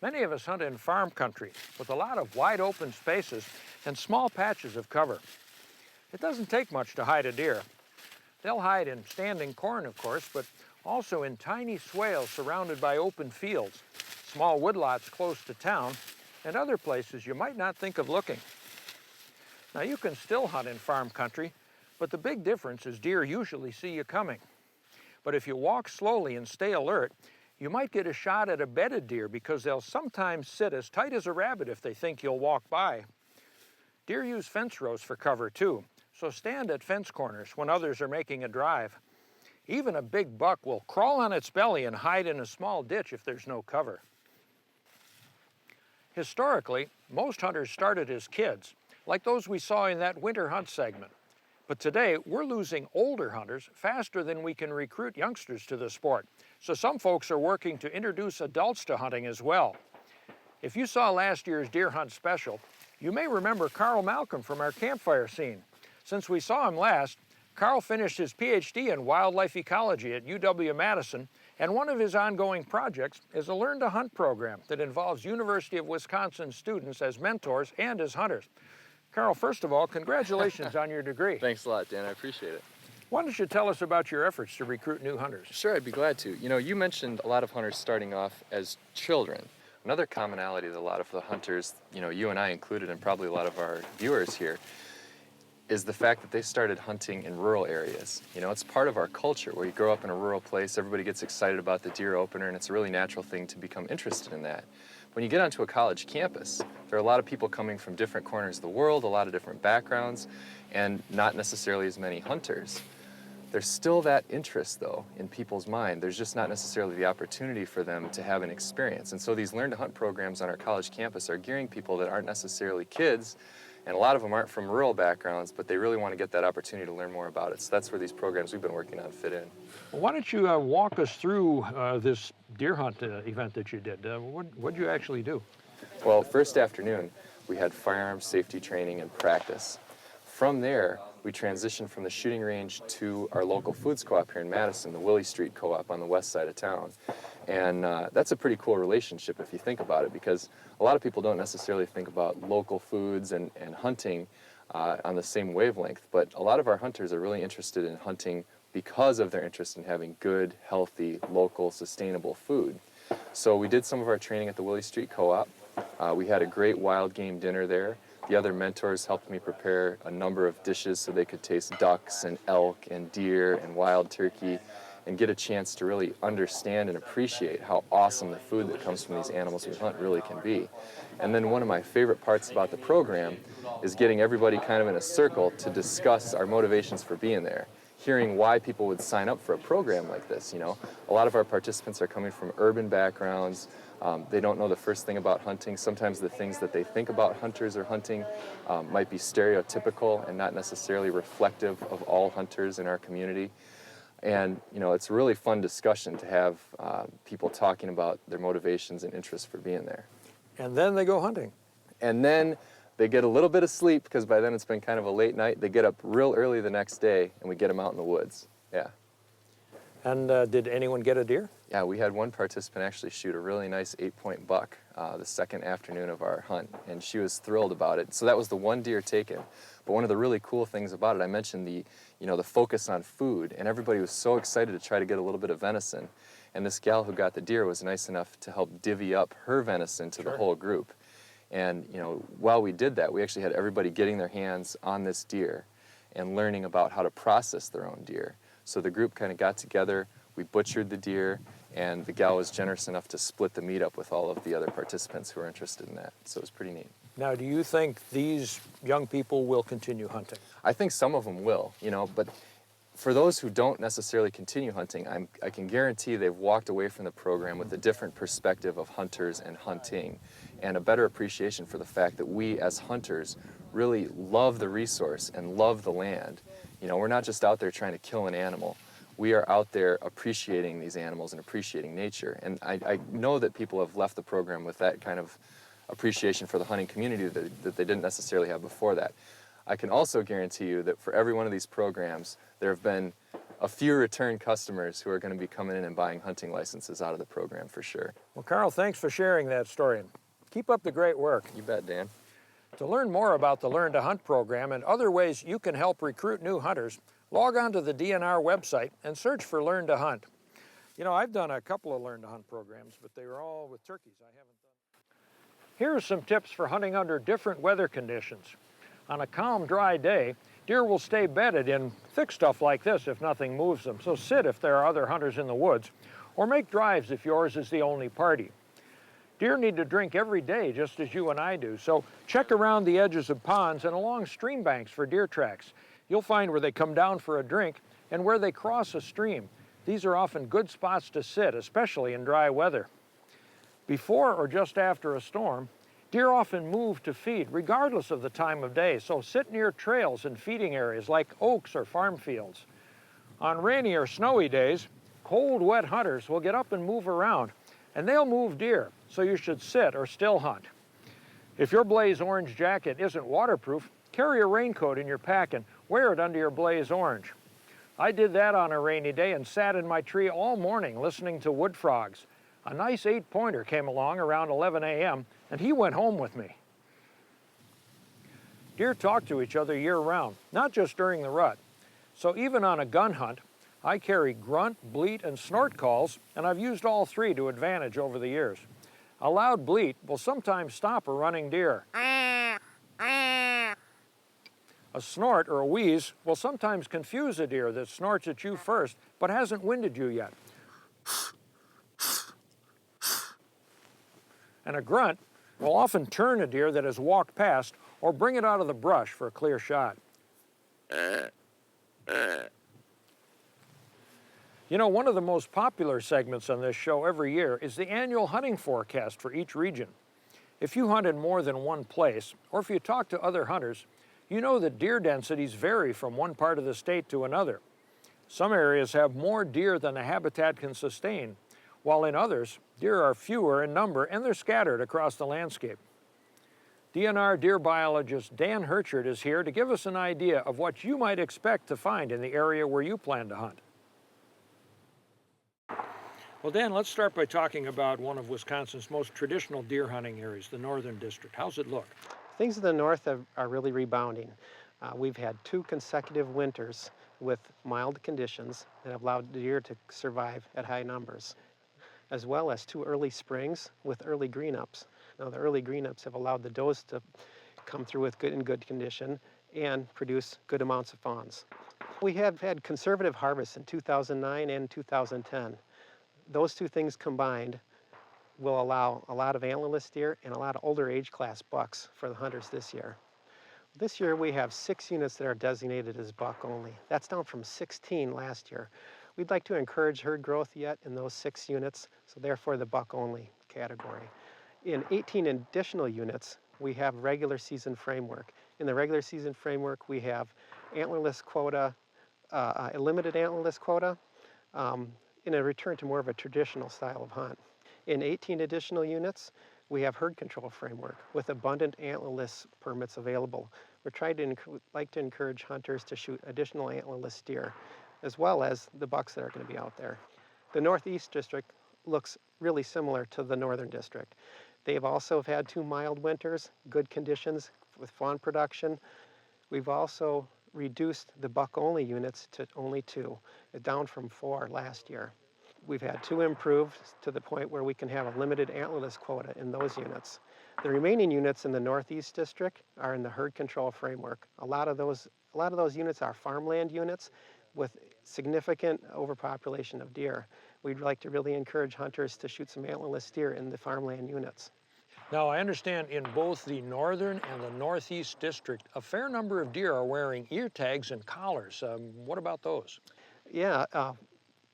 Many of us hunt in farm country with a lot of wide open spaces and small patches of cover. It doesn't take much to hide a deer. They'll hide in standing corn, of course, but also in tiny swales surrounded by open fields, small woodlots close to town, and other places you might not think of looking. Now, you can still hunt in farm country, but the big difference is deer usually see you coming. But if you walk slowly and stay alert, you might get a shot at a bedded deer because they'll sometimes sit as tight as a rabbit if they think you'll walk by. Deer use fence rows for cover too, so stand at fence corners when others are making a drive. Even a big buck will crawl on its belly and hide in a small ditch if there's no cover. Historically, most hunters started as kids, like those we saw in that winter hunt segment. But today, we're losing older hunters faster than we can recruit youngsters to the sport. So some folks are working to introduce adults to hunting as well. If you saw last year's Deer Hunt Special, you may remember Carl Malcolm from our campfire scene. Since we saw him last, Carl finished his PhD in wildlife ecology at UW-Madison, and one of his ongoing projects is a Learn to Hunt program that involves University of Wisconsin students as mentors and as hunters. Carl, first of all, congratulations on your degree. Thanks a lot, Dan. I appreciate it. Why don't you tell us about your efforts to recruit new hunters? Sure, I'd be glad to. You know, you mentioned a lot of hunters starting off as children. Another commonality that a lot of the hunters, you know, you and I included, and probably a lot of our viewers here, is the fact that they started hunting in rural areas. You know, it's part of our culture where you grow up in a rural place, everybody gets excited about the deer opener, and it's a really natural thing to become interested in that. When you get onto a college campus, there are a lot of people coming from different corners of the world, a lot of different backgrounds, and not necessarily as many hunters. There's still that interest, though, in people's mind. There's just not necessarily the opportunity for them to have an experience. And so these Learn to Hunt programs on our college campus are gearing people that aren't necessarily kids, and a lot of them aren't from rural backgrounds, but they really want to get that opportunity to learn more about it. So that's where these programs we've been working on fit in. Well, why don't you walk us through this deer hunt event that you did? What'd you actually do? Well, first afternoon, we had firearms safety training and practice. From there, we transitioned from the shooting range to our local foods co-op here in Madison, the Willie Street Co-op on the west side of town. And that's a pretty cool relationship if you think about it, because a lot of people don't necessarily think about local foods and hunting on the same wavelength, but a lot of our hunters are really interested in hunting because of their interest in having good, healthy, local, sustainable food. So we did some of our training at the Willie Street Co-op. We had a great wild game dinner there. The other mentors helped me prepare a number of dishes so they could taste ducks and elk and deer and wild turkey and get a chance to really understand and appreciate how awesome the food that comes from these animals we hunt really can be. And then one of my favorite parts about the program is getting everybody kind of in a circle to discuss our motivations for being there, hearing why people would sign up for a program like this. You know, a lot of our participants are coming from urban backgrounds. They don't know the first thing about hunting. Sometimes the things that they think about hunters or hunting might be stereotypical and not necessarily reflective of all hunters in our community. And, you know, it's a really fun discussion to have people talking about their motivations and interests for being there. And then they go hunting. And then they get a little bit of sleep because by then it's been kind of a late night. They get up real early the next day and we get them out in the woods. Yeah. And did anyone get a deer? Yeah, we had one participant actually shoot a really nice 8-point buck the second afternoon of our hunt, and she was thrilled about it. So that was the one deer taken. But one of the really cool things about it, I mentioned the focus on food, and everybody was so excited to try to get a little bit of venison. And this gal who got the deer was nice enough to help divvy up her venison to the whole group. And, you know, while we did that, we actually had everybody getting their hands on this deer and learning about how to process their own deer. So the group kind of got together, We butchered the deer, and the gal was generous enough to split the meat up with all of the other participants who were interested in that. So it was pretty neat. Now, do you think these young people will continue hunting? I think some of them will, you know, but for those who don't necessarily continue hunting, I can guarantee they've walked away from the program with a different perspective of hunters and hunting, and a better appreciation for the fact that we as hunters really love the resource and love the land. You know, we're not just out there trying to kill an animal. We are out there appreciating these animals and appreciating nature. And I know that people have left the program with that kind of appreciation for the hunting community that they didn't necessarily have before that. I can also guarantee you that for every one of these programs, there have been a few return customers who are going to be coming in and buying hunting licenses out of the program for sure. Well, Carl, thanks for sharing that story. And keep up the great work. You bet, Dan. To learn more about the Learn to Hunt program and other ways you can help recruit new hunters, log on to the DNR website and search for Learn to Hunt. You know, I've done a couple of Learn to Hunt programs, but they were all with turkeys. I haven't done. Here are some tips for hunting under different weather conditions. On a calm, dry day, deer will stay bedded in thick stuff like this if nothing moves them, so sit if there are other hunters in the woods, or make drives if yours is the only party. Deer need to drink every day just as you and I do, so check around the edges of ponds and along stream banks for deer tracks. You'll find where they come down for a drink and where they cross a stream. These are often good spots to sit, especially in dry weather. Before or just after a storm, deer often move to feed regardless of the time of day, so sit near trails and feeding areas like oaks or farm fields. On rainy or snowy days, cold, wet hunters will get up and move around, and they'll move deer, so you should sit or still hunt. If your blaze orange jacket isn't waterproof, carry a raincoat in your pack and wear it under your blaze orange. I did that on a rainy day and sat in my tree all morning listening to wood frogs. A nice 8-pointer came along around 11 a.m. and he went home with me. Deer talk to each other year-round, not just during the rut. So even on a gun hunt, I carry grunt, bleat, and snort calls, and I've used all three to advantage over the years. A loud bleat will sometimes stop a running deer. A snort or a wheeze will sometimes confuse a deer that snorts at you first but hasn't winded you yet. And a grunt will often turn a deer that has walked past or bring it out of the brush for a clear shot. You know, one of the most popular segments on this show every year is the annual hunting forecast for each region. If you hunt in more than one place, or if you talk to other hunters, you know that deer densities vary from one part of the state to another. Some areas have more deer than the habitat can sustain, while in others, deer are fewer in number and they're scattered across the landscape. DNR deer biologist Dan Herchard is here to give us an idea of what you might expect to find in the area where you plan to hunt. Well, Dan, let's start by talking about one of Wisconsin's most traditional deer hunting areas, the Northern District. How's it look? Things in the north are really rebounding. We've had 2 consecutive winters with mild conditions that have allowed deer to survive at high numbers, as well as 2 early springs with early green-ups. Now, the early green-ups have allowed the does to come through with good condition and produce good amounts of fawns. We have had conservative harvests in 2009 and 2010. Those 2 things combined will allow a lot of antlerless deer and a lot of older age class bucks for the hunters this year. This year we have 6 units that are designated as buck only. That's down from 16 last year. We'd like to encourage herd growth yet in those 6 units, so therefore the buck only category. In 18 additional units, we have regular season framework. In the regular season framework, we have antlerless quota, a limited antlerless quota, in a return to more of a traditional style of hunt. In 18 additional units, we have herd control framework with abundant antlerless permits available. We're trying to like to encourage hunters to shoot additional antlerless deer, as well as the bucks that are going to be out there. The Northeast District looks really similar to the Northern District. They've also had 2 mild winters, good conditions with fawn production. We've also reduced the buck-only units to only 2, down from 4 last year. We've had 2 improved to the point where we can have a limited antlerless quota in those units. The remaining units in the Northeast District are in the herd control framework. A lot of those units are farmland units with significant overpopulation of deer. We'd like to really encourage hunters to shoot some antlerless deer in the farmland units. Now, I understand in both the northern and the northeast district, a fair number of deer are wearing ear tags and collars. What about those? Yeah,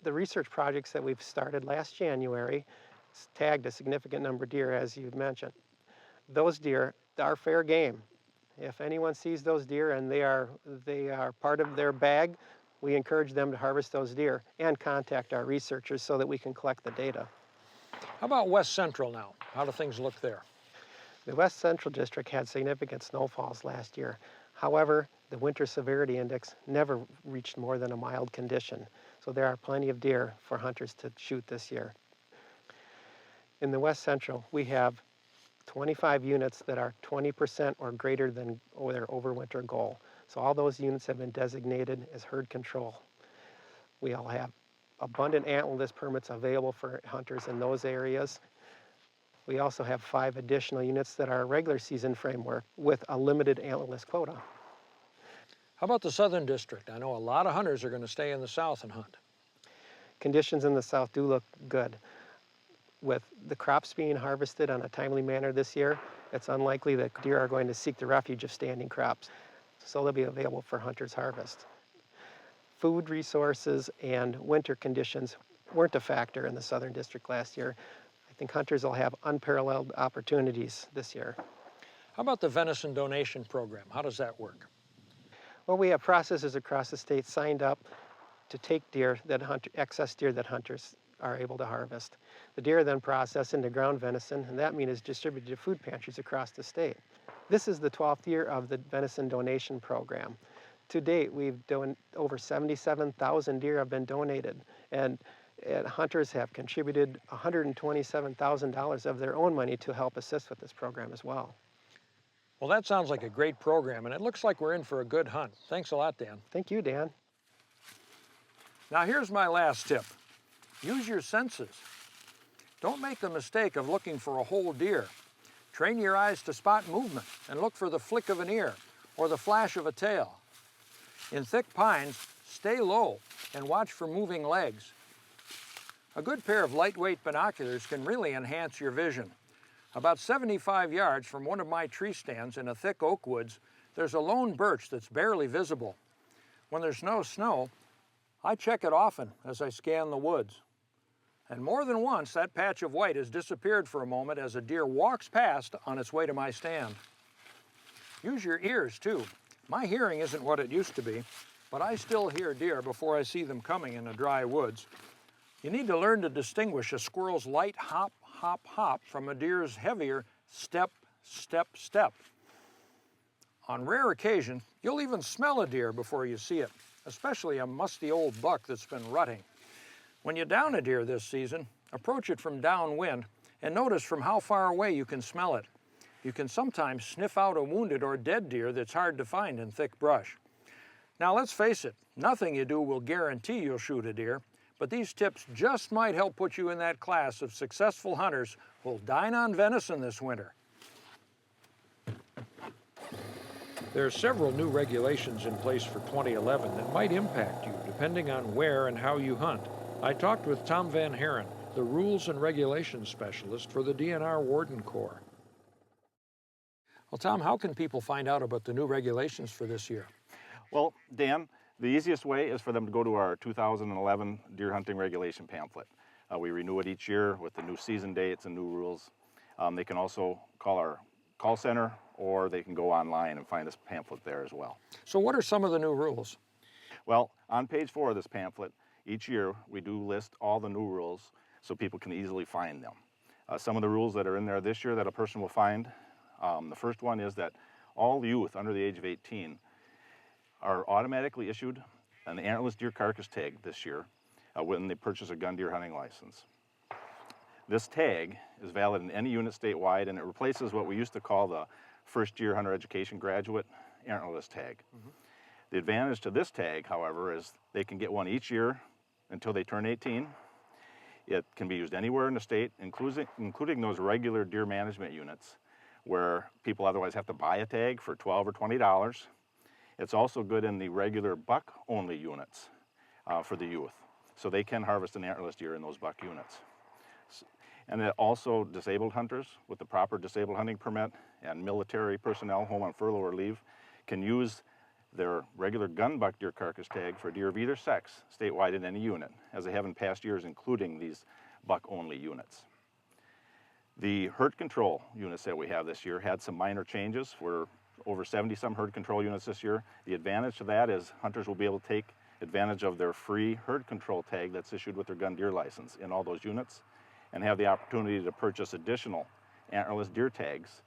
the research projects that we've started last January tagged a significant number of deer, as you've mentioned. Those deer are fair game. If anyone sees those deer and they are part of their bag, we encourage them to harvest those deer and contact our researchers so that we can collect the data. How about West Central now? How do things look there? The West Central District had significant snowfalls last year. However, the winter severity index never reached more than a mild condition. So there are plenty of deer for hunters to shoot this year. In the West Central, we have 25 units that are 20% or greater than their overwinter goal. So all those units have been designated as herd control. We all have abundant antlerless permits available for hunters in those areas. We also have 5 additional units that are regular season framework with a limited antlerless quota. How about the Southern District? I know a lot of hunters are going to stay in the south and hunt. Conditions in the south do look good. With the crops being harvested on a timely manner this year, it's unlikely that deer are going to seek the refuge of standing crops. So they'll be available for hunters' harvest. Food resources and winter conditions weren't a factor in the Southern District last year. I think hunters will have unparalleled opportunities this year. How about the venison donation program? How does that work? Well, we have processors across the state signed up to take excess deer that hunters are able to harvest. The deer are then processed into ground venison, and that meat is distributed to food pantries across the state. This is the 12th year of the venison donation program. To date, over 77,000 deer have been donated, and hunters have contributed $127,000 of their own money to help assist with this program as well. Well, that sounds like a great program, and it looks like we're in for a good hunt. Thanks a lot, Dan. Thank you, Dan. Now, here's my last tip. Use your senses. Don't make the mistake of looking for a whole deer. Train your eyes to spot movement and look for the flick of an ear or the flash of a tail. In thick pines, stay low and watch for moving legs. A good pair of lightweight binoculars can really enhance your vision. About 75 yards from one of my tree stands in a thick oak woods, there's a lone birch that's barely visible. When there's no snow, I check it often as I scan the woods. And more than once, that patch of white has disappeared for a moment as a deer walks past on its way to my stand. Use your ears, too. My hearing isn't what it used to be, but I still hear deer before I see them coming in the dry woods. You need to learn to distinguish a squirrel's light hop, hop, hop from a deer's heavier step, step, step. On rare occasions, you'll even smell a deer before you see it, especially a musty old buck that's been rutting. When you down a deer this season, approach it from downwind and notice from how far away you can smell it. You can sometimes sniff out a wounded or dead deer that's hard to find in thick brush. Now let's face it, nothing you do will guarantee you'll shoot a deer, but these tips just might help put you in that class of successful hunters who'll dine on venison this winter. There are several new regulations in place for 2011 that might impact you depending on where and how you hunt. I talked with Tom Van Haren, the Rules and Regulations Specialist for the DNR Warden Corps. Well, Tom, how can people find out about the new regulations for this year? Well, Dan, the easiest way is for them to go to our 2011 deer hunting regulation pamphlet. We renew it each year with the new season dates and new rules. They can also call our call center, or they can go online and find this pamphlet there as well. So what are some of the new rules? Well, on page 4 of this pamphlet, each year we do list all the new rules so people can easily find them. Some of the rules that are in there this year that a person will find, the first one is that all youth under the age of 18 are automatically issued an antlerless deer carcass tag this year when they purchase a gun deer hunting license. This tag is valid in any unit statewide, and it replaces what we used to call the first year hunter education graduate antlerless tag. The advantage to this tag, however, is they can get one each year until they turn 18. It can be used anywhere in the state, including those regular deer management units where people otherwise have to buy a tag for $12 or $20. It's also good in the regular buck-only units for the youth. So they can harvest an antlerless deer in those buck units. And then also disabled hunters with the proper disabled hunting permit and military personnel home on furlough or leave can use their regular gun buck deer carcass tag for deer of either sex statewide in any unit, as they have in past years, including these buck-only units. The herd control units that we have this year had some minor changes. We're over 70-some herd control units this year. The advantage to that is hunters will be able to take advantage of their free herd control tag that's issued with their gun deer license in all those units, and have the opportunity to purchase additional antlerless deer tags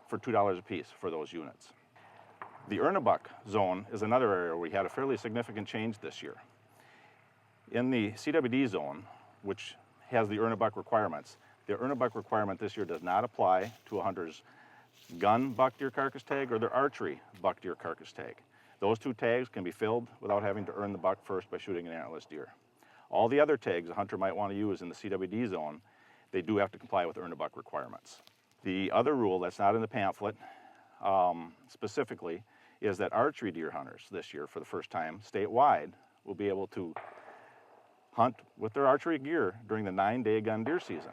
for $2 a piece for those units. The Ernebuck zone is another area where we had a fairly significant change this year. In the CWD zone, which has the Ernebuck requirements, the Ernebuck requirement this year does not apply to a hunter's gun buck deer carcass tag or their archery buck deer carcass tag. Those two tags can be filled without having to earn the buck first by shooting an antlerless deer. All the other tags a hunter might want to use in the CWD zone, they do have to comply with Ernebuck requirements. The other rule that's not in the pamphlet specifically is that archery deer hunters this year, for the first time statewide, will be able to hunt with their archery gear during the 9-day gun deer season.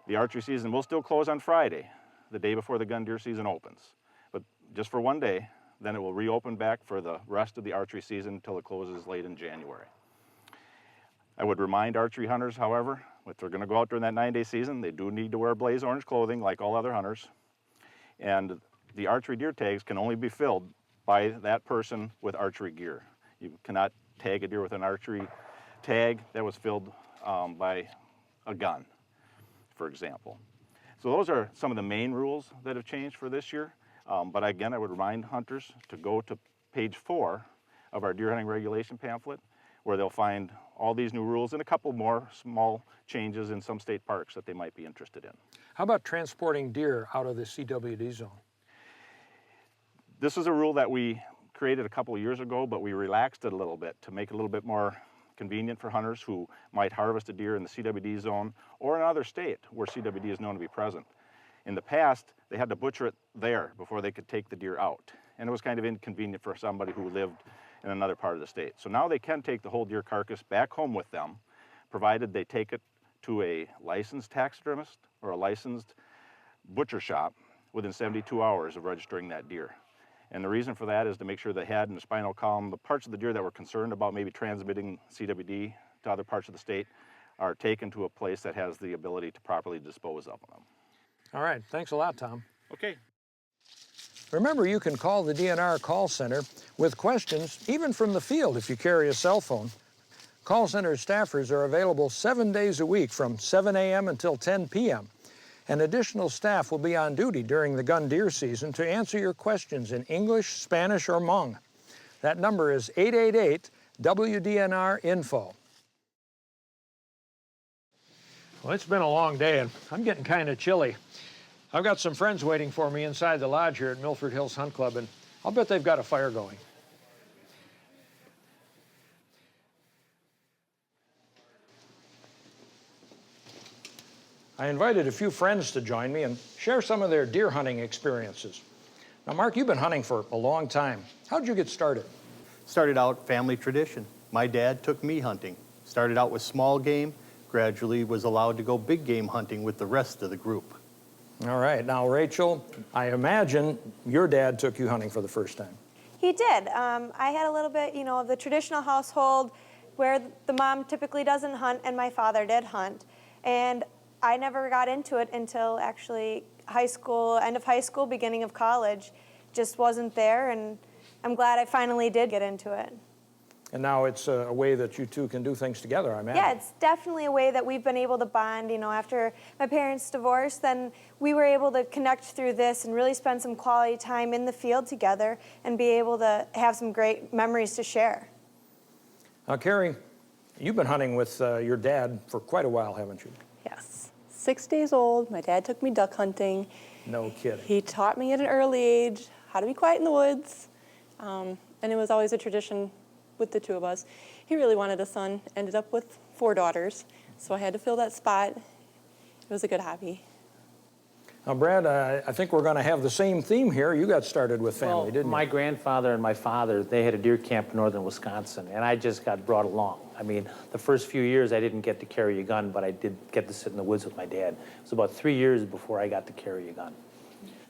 The archery season will still close on Friday, the day before the gun deer season opens, but just for one day. Then it will reopen back for the rest of the archery season until it closes late in January. I would remind archery hunters, however, if they're going to go out during that 9-day season, they do need to wear blaze orange clothing like all other hunters. And the archery deer tags can only be filled by that person with archery gear. You cannot tag a deer with an archery tag that was filled by a gun, for example. So those are some of the main rules that have changed for this year. But again, I would remind hunters to go to page 4 of our deer hunting regulation pamphlet, where they'll find all these new rules and a couple more small changes in some state parks that they might be interested in. How about transporting deer out of the CWD zone? This is a rule that we created a couple of years ago, but we relaxed it a little bit to make it a little bit more convenient for hunters who might harvest a deer in the CWD zone or another state where CWD is known to be present. In the past, they had to butcher it there before they could take the deer out, and it was kind of inconvenient for somebody who lived in another part of the state. So now they can take the whole deer carcass back home with them, provided they take it to a licensed taxidermist or a licensed butcher shop within 72 hours of registering that deer. And the reason for that is to make sure the head and the spinal column, the parts of the deer that were concerned about maybe transmitting CWD to other parts of the state, are taken to a place that has the ability to properly dispose of them. All right, thanks a lot, Tom. Okay. Remember, you can call the DNR call center with questions, even from the field if you carry a cell phone. Call center staffers are available 7 days a week from 7 a.m. until 10 p.m. And additional staff will be on duty during the gun deer season to answer your questions in English, Spanish, or Hmong. That number is 888-WDNR-INFO. Well, it's been a long day, and I'm getting kind of chilly. I've got some friends waiting for me inside the lodge here at Milford Hills Hunt Club, and I'll bet they've got a fire going. I invited a few friends to join me and share some of their deer hunting experiences. Now, Mark, you've been hunting for a long time. How'd you get started? Started out family tradition. My dad took me hunting. Started out with small game, gradually was allowed to go big game hunting with the rest of the group. All right. Now, Rachel, I imagine your dad took you hunting for the first time. He did. I had a little bit, of the traditional household where the mom typically doesn't hunt and my father did hunt. And I never got into it until actually high school, end of high school, beginning of college. Just wasn't there, and I'm glad I finally did get into it. And now it's a way that you two can do things together, I imagine. Yeah, it's definitely a way that we've been able to bond. After my parents' divorce, then we were able to connect through this and really spend some quality time in the field together and be able to have some great memories to share. Now, Carrie, you've been hunting with your dad for quite a while, haven't you? Yes. 6 days old, my dad took me duck hunting. No kidding. He taught me at an early age how to be quiet in the woods, and it was always a tradition with the two of us. He really wanted a son, ended up with 4 daughters, so I had to fill that spot. It was a good hobby. Now, Brad, I think we're going to have the same theme here. You got started with family, didn't you? My grandfather and my father, they had a deer camp in northern Wisconsin, and I just got brought along. I mean, the first few years I didn't get to carry a gun, but I did get to sit in the woods with my dad. It was about 3 years before I got to carry a gun.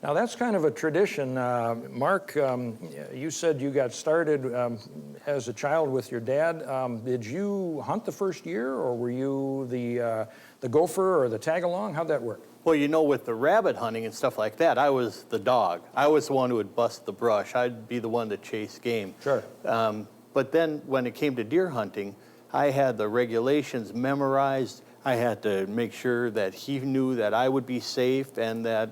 Now, that's kind of a tradition. Mark, you said you got started as a child with your dad. Did you hunt the first year, or were you the gopher or the tag-along? How'd that work? Well, you know, with the rabbit hunting and stuff like that, I was the dog. I was the one who would bust the brush. I'd be the one to chase game. Sure. But then when it came to deer hunting, I had the regulations memorized. I had to make sure that he knew that I would be safe, and that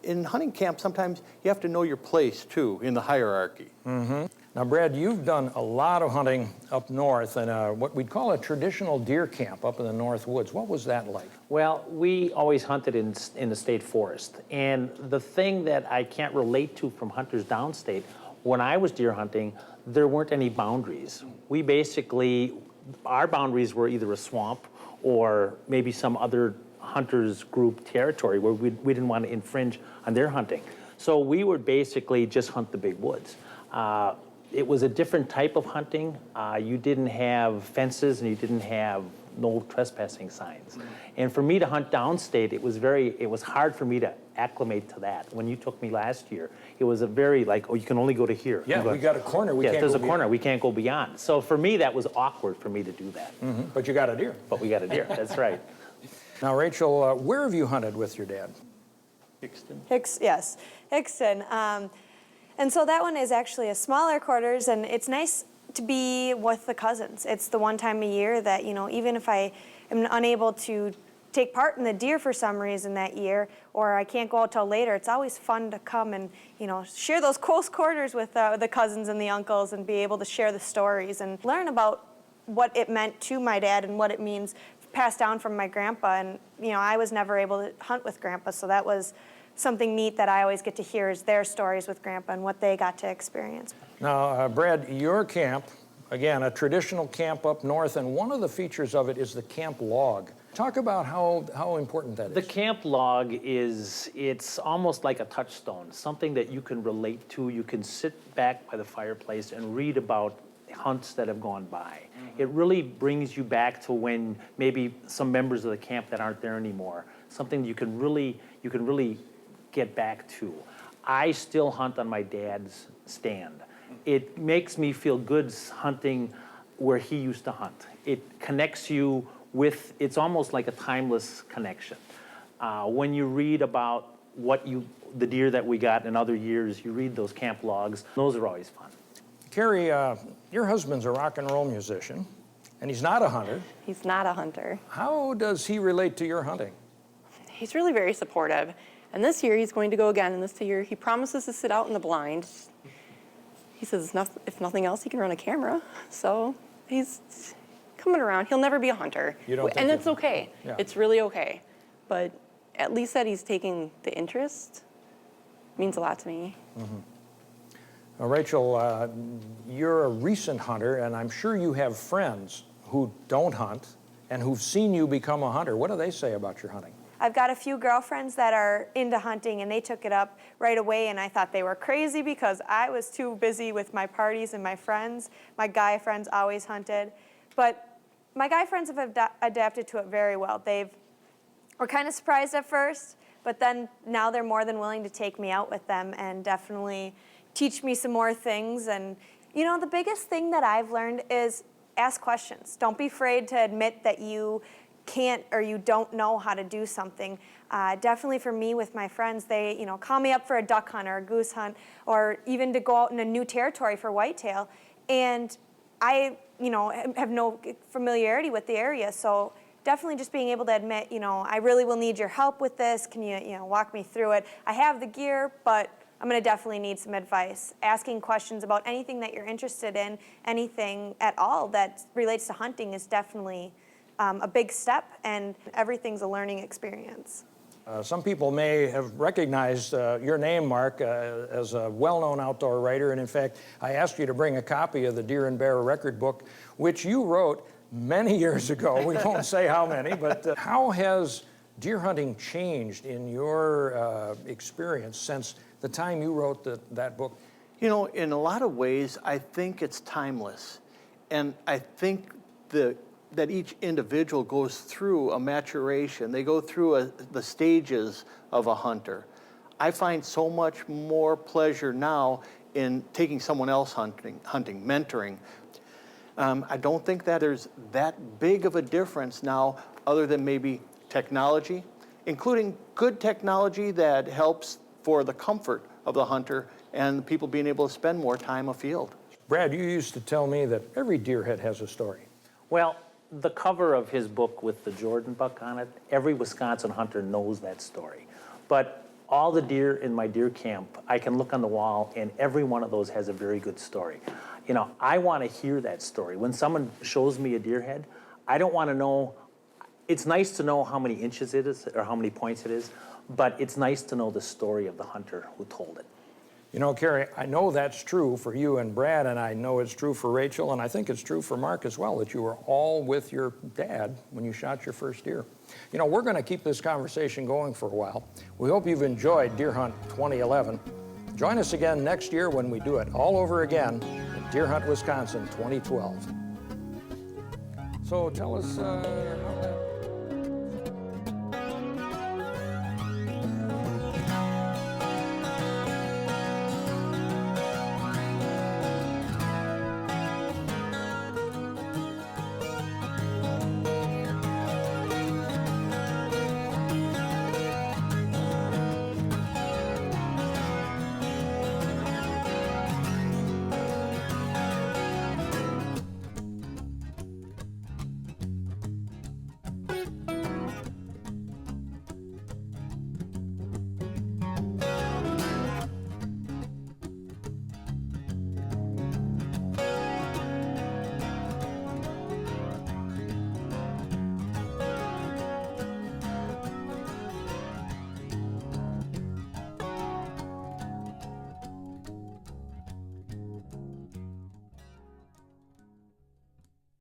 in hunting camp, sometimes you have to know your place, too, in the hierarchy. Mm-hmm. Now, Brad, you've done a lot of hunting up north in what we'd call a traditional deer camp up in the North Woods. What was that like? Well, we always hunted in the state forest. And the thing that I can't relate to from hunters downstate, when I was deer hunting, there weren't any boundaries. We basically, our boundaries were either a swamp or maybe some other hunters group territory where we didn't want to infringe on their hunting. So we would basically just hunt the big woods. It was a different type of hunting. You didn't have fences and you didn't have no trespassing signs. And for me to hunt downstate, it was hard for me to acclimate to that. When you took me last year, it was a very like, oh, you can only go to here. Yeah, we got a corner, we can't go there's a beyond. corner, we can't go beyond. So for me, that was awkward for me to do that. Mm-hmm. But you got a deer. But we got a deer, that's right. Now, Rachel, where have you hunted with your dad? Hickston. And so that one is actually a smaller quarters, and it's nice to be with the cousins. It's the one time a year that, you know, even if I am unable to take part in the deer for some reason that year, or I can't go out till later, it's always fun to come and, you know, share those close quarters with the cousins and the uncles and be able to share the stories and learn about what it meant to my dad and what it means passed down from my grandpa. And, you know, I was never able to hunt with grandpa, so that was something neat that I always get to hear is their stories with grandpa and what they got to experience. Now, Brad, your camp, again, a traditional camp up north, and one of the features of it is the camp log. Talk about how important that is. The camp log it's almost like a touchstone, something that you can relate to. You can sit back by the fireplace and read about hunts that have gone by. It really brings you back to when maybe some members of the camp that aren't there anymore, something you can really get back to. I still hunt on my dad's stand. It makes me feel good hunting where he used to hunt. It connects you with, it's almost like a timeless connection. When you read about the deer that we got in other years, you read those camp logs, those are always fun. Carrie, your husband's a rock and roll musician, and he's not a hunter. He's not a hunter. How does he relate to your hunting? He's really very supportive. And this year he's going to go again, and this year he promises to sit out in the blind. He says if nothing else, he can run a camera. So he's coming around. He'll never be a hunter. And it's okay. Yeah. It's really okay. But at least that he's taking the interest means a lot to me. Mm-hmm. Now, Rachel, you're a recent hunter, and I'm sure you have friends who don't hunt and who've seen you become a hunter. What do they say about your hunting? I've got a few girlfriends that are into hunting, and they took it up right away, and I thought they were crazy because I was too busy with my parties and my friends. My guy friends always hunted. But my guy friends have adapted to it very well. They were kind of surprised at first, but then now they're more than willing to take me out with them and definitely teach me some more things. And, you know, the biggest thing that I've learned is ask questions. Don't be afraid to admit that you can't or you don't know how to do something. Definitely for me with my friends, they, you know, call me up for a duck hunt or a goose hunt, or even to go out in a new territory for whitetail. And I, you know, have no familiarity with the area, so definitely just being able to admit, you know, I really will need your help with this. Can you, you know, walk me through it? I have the gear, but I'm going to definitely need some advice. Asking questions about anything that you're interested in, anything at all that relates to hunting is definitely a big step, and everything's a learning experience. Some people may have recognized your name, Mark, as a well-known outdoor writer, and in fact, I asked you to bring a copy of the Deer and Bear record book, which you wrote many years ago. We won't say how many, but how has deer hunting changed in your experience since the time you wrote that book? You know, in a lot of ways, I think it's timeless. And I think that each individual goes through a maturation. They go through the stages of a hunter. I find so much more pleasure now in taking someone else hunting, mentoring. I don't think that there's that big of a difference now, other than maybe technology, including good technology that helps for the comfort of the hunter and people being able to spend more time afield. Brad, you used to tell me that every deer head has a story. Well, the cover of his book with the Jordan buck on it, every Wisconsin hunter knows that story. But all the deer in my deer camp, I can look on the wall and every one of those has a very good story. You know, I want to hear that story. When someone shows me a deer head, I don't want to know, it's nice to know how many inches it is or how many points it is, but it's nice to know the story of the hunter who told it. You know, Carrie, I know that's true for you and Brad, and I know it's true for Rachel, and I think it's true for Mark as well, that you were all with your dad when you shot your first deer. You know, we're going to keep this conversation going for a while. We hope you've enjoyed Deer Hunt 2011. Join us again next year when we do it all over again at Deer Hunt, Wisconsin 2012. So tell us how